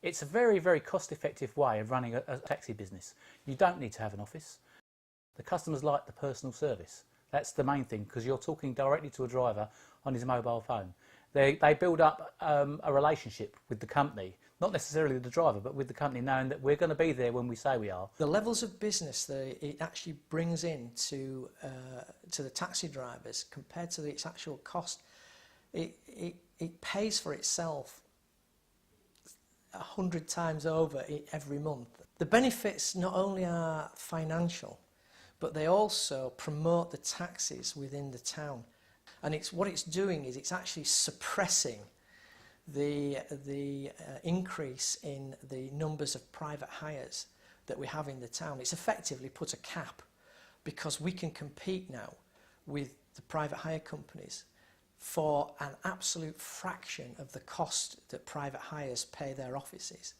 It's a very, very cost-effective way of running a taxi business. You don't need to have an office. The customers like the personal service. That's the main thing, because you're talking directly to a driver on his mobile phone. They build up a relationship with the company, not necessarily the driver, but with the company, knowing that we're going to be there when we say we are. The levels of business that it actually brings in to the taxi drivers compared to its actual cost, it pays for itself 100 times over every month. The benefits not only are financial, but they also promote the taxis within the town. And what it's doing is it's actually suppressing the increase in the numbers of private hires that we have in the town. It's effectively put a cap, because we can compete now with the private hire companies for an absolute fraction of the cost that private hires pay their offices.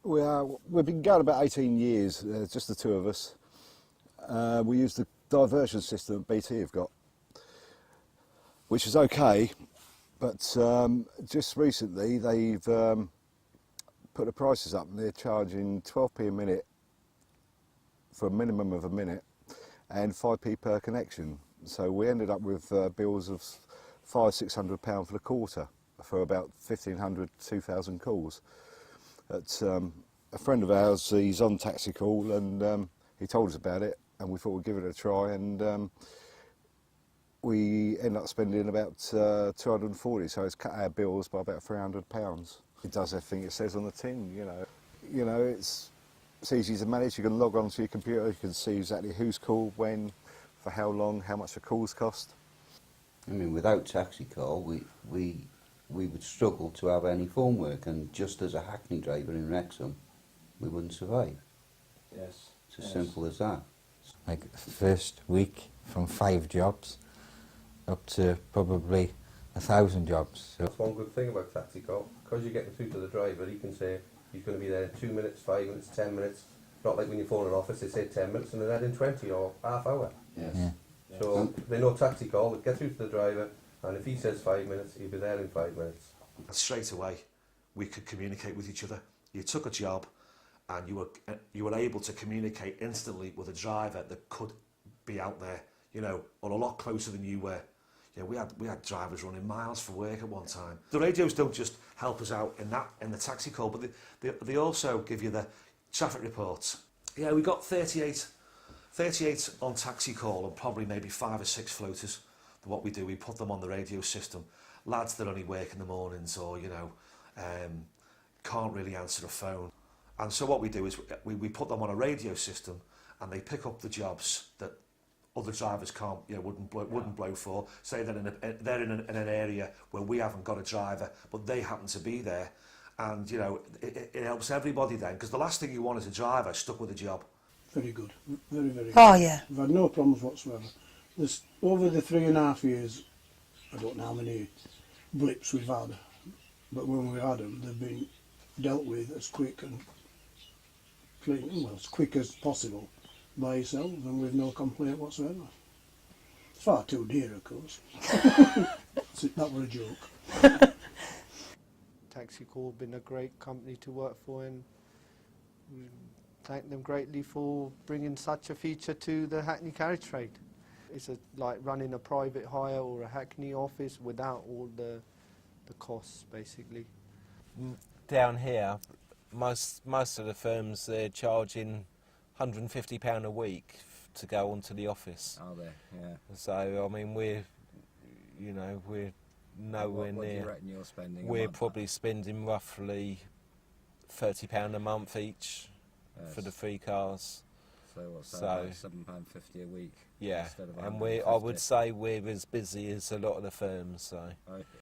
We've been going about 18 years, just the two of us. We use the diversion system that BT have got, which is okay, but just recently they've put the prices up and they're charging 12p a minute for a minimum of a minute and 5p per connection. So we ended up with bills of £500–600 for the quarter for about 1,500 to 2,000 calls. But a friend of ours, he's on TaxiCall, and he told us about it, and we thought we'd give it a try, and we ended up spending about 240, so it's cut our bills by about £300. It does everything it says on the tin, you know, it's easy to manage. You can log on to your computer, you can see exactly who's called, when, for how long, how much the calls cost. I mean, without TaxiCall, we would struggle to have any phone work, and just as a Hackney driver in Wrexham, we wouldn't survive. Yes. It's as simple as that. Like first week, from 5 jobs up to probably 1,000 jobs. So that's one good thing about TaxiCall, because you're getting through to the driver. He can say he's going to be there in 2 minutes, 5 minutes, 10 minutes. Not like when you phone an office, they say 10 minutes and they're there in 20 or half hour. Yes. Yeah. So they know TaxiCall, get through to the driver, and if he says 5 minutes, he'll be there in 5 minutes. And straight away, we could communicate with each other. You took a job, and you were able to communicate instantly with a driver that could be out there, or a lot closer than you were. We had drivers running miles for work at one time. The radios don't just help us out in the TaxiCall, but they also give you the traffic reports. Yeah, we got 38 on TaxiCall, and probably maybe 5 or 6 floaters. What we do, we put them on the radio system. Lads that only work in the mornings, or can't really answer a phone. And so what we do is we put them on a radio system, and they pick up the jobs that other drivers can't, wouldn't blow for. Say they're in an area where we haven't got a driver, but they happen to be there, and it helps everybody then, because the last thing you want is a driver stuck with a job. Very good, very, very good. Oh yeah. We've had no problems whatsoever. Over the 3.5 years, I don't know how many blips we've had, but when we've had them, they've been dealt with as quick and clean, well, as quick as possible by yourselves, and with no complaint whatsoever. It's far too dear, of course. That was a joke. TaxiCall have been a great company to work for, and we thank them greatly for bringing such a feature to the Hackney carriage trade. It's like running a private hire or a Hackney office without all the costs, basically. Down here, most of the firms, they're charging £150 a week to go onto the office. Are they? Yeah. So I mean, we're nowhere near. What do you reckon you're spending? We're probably spending roughly £30 a month each for the 3 cars. So what's that? £7.50 a week. Yeah, instead of and I would say we're as busy as a lot of the firms. So. Okay.